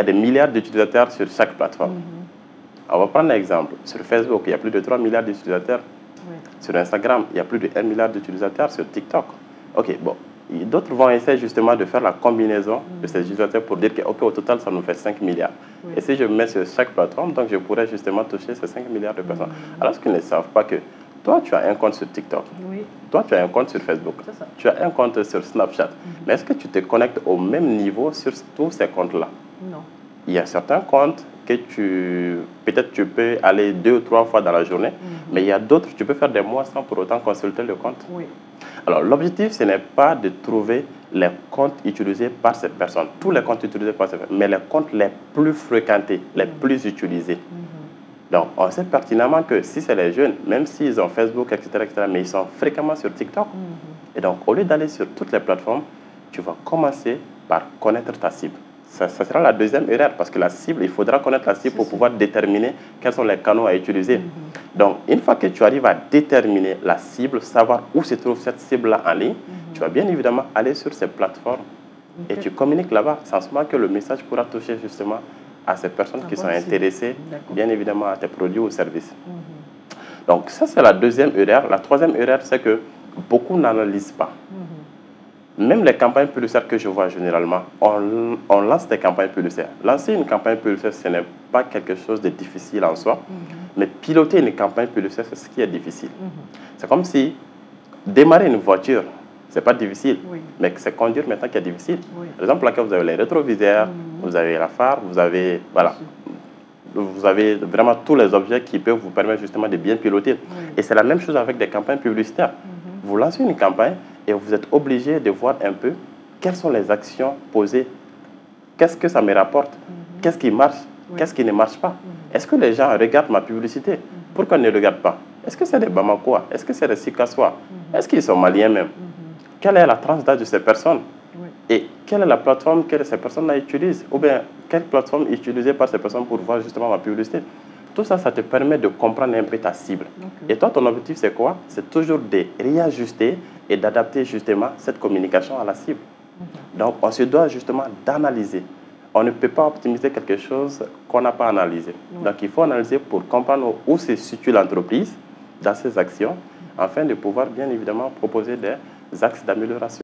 a des milliards d'utilisateurs sur chaque plateforme. On va prendre un exemple. Sur Facebook, il y a plus de 3 milliards d'utilisateurs. Sur Instagram, il y a plus de 1 milliard d'utilisateurs. Sur TikTok. OK, bon. D'autres vont essayer justement de faire la combinaison de ces utilisateurs pour dire qu'au total, ça nous fait 5 milliards. Et si je mets sur chaque plateforme, donc je pourrais justement toucher ces 5 milliards de personnes. Alors qu'ils ne savent pas que toi, tu as un compte sur TikTok. Toi, tu as un compte sur Facebook. Tu as un compte sur Snapchat. Mais est-ce que tu te connectes au même niveau sur tous ces comptes-là? Non. Il y a certains comptes que peut-être tu peux aller 2 ou 3 fois dans la journée, mais il y a d'autres, tu peux faire des mois sans pour autant consulter le compte. Alors, l'objectif, ce n'est pas de trouver les comptes utilisés par cette personne, tous les comptes utilisés par cette personne, mais les comptes les plus fréquentés, les plus utilisés. Donc, on sait pertinemment que si c'est les jeunes, même s'ils ont Facebook, etc., mais ils sont fréquemment sur TikTok. Et donc, au lieu d'aller sur toutes les plateformes, tu vas commencer par connaître ta cible. Ça sera la deuxième erreur, parce que la cible, il faudra connaître la cible pour pouvoir déterminer quels sont les canaux à utiliser. Donc, une fois que tu arrives à déterminer la cible, savoir où se trouve cette cible-là en ligne, tu vas bien évidemment aller sur ces plateformes et tu communiques là-bas, sans seulement que le message pourra toucher justement à ces personnes qui sont intéressées, bien évidemment, à tes produits ou services. Donc, ça, c'est la deuxième erreur. La troisième erreur, c'est que beaucoup n'analysent pas. Même les campagnes publicitaires que je vois généralement, on lance des campagnes publicitaires. Lancer une campagne publicitaire, ce n'est pas quelque chose de difficile en soi, mais piloter une campagne publicitaire, c'est ce qui est difficile. C'est comme si démarrer une voiture, ce n'est pas difficile, mais c'est conduire maintenant qui est difficile. Par exemple, là, vous avez les rétroviseurs, vous avez la phare, vous avez, voilà, vous avez vraiment tous les objets qui peuvent vous permettre justement de bien piloter. Et c'est la même chose avec des campagnes publicitaires. Vous lancez une campagne et vous êtes obligé de voir un peu quelles sont les actions posées, qu'est-ce que ça me rapporte, qu'est-ce qui marche, qu'est-ce qui ne marche pas. Est-ce que les gens regardent ma publicité? Pourquoi ils ne regardent pas? Est-ce que c'est des Bamakois? Est-ce que c'est des Sikassois? Est-ce qu'ils sont maliens même? Quelle est la tranche d'âge de ces personnes? Et quelle est la plateforme que ces personnes-là utilisent? Ou bien, quelle plateforme est utilisée par ces personnes pour voir justement ma publicité? Tout ça, ça te permet de comprendre un peu ta cible. Et toi, ton objectif, c'est quoi? C'est toujours de réajuster et d'adapter justement cette communication à la cible. Donc, on se doit justement d'analyser. On ne peut pas optimiser quelque chose qu'on n'a pas analysé. Donc, il faut analyser pour comprendre où se situe l'entreprise dans ses actions, afin de pouvoir bien évidemment proposer des axes d'amélioration.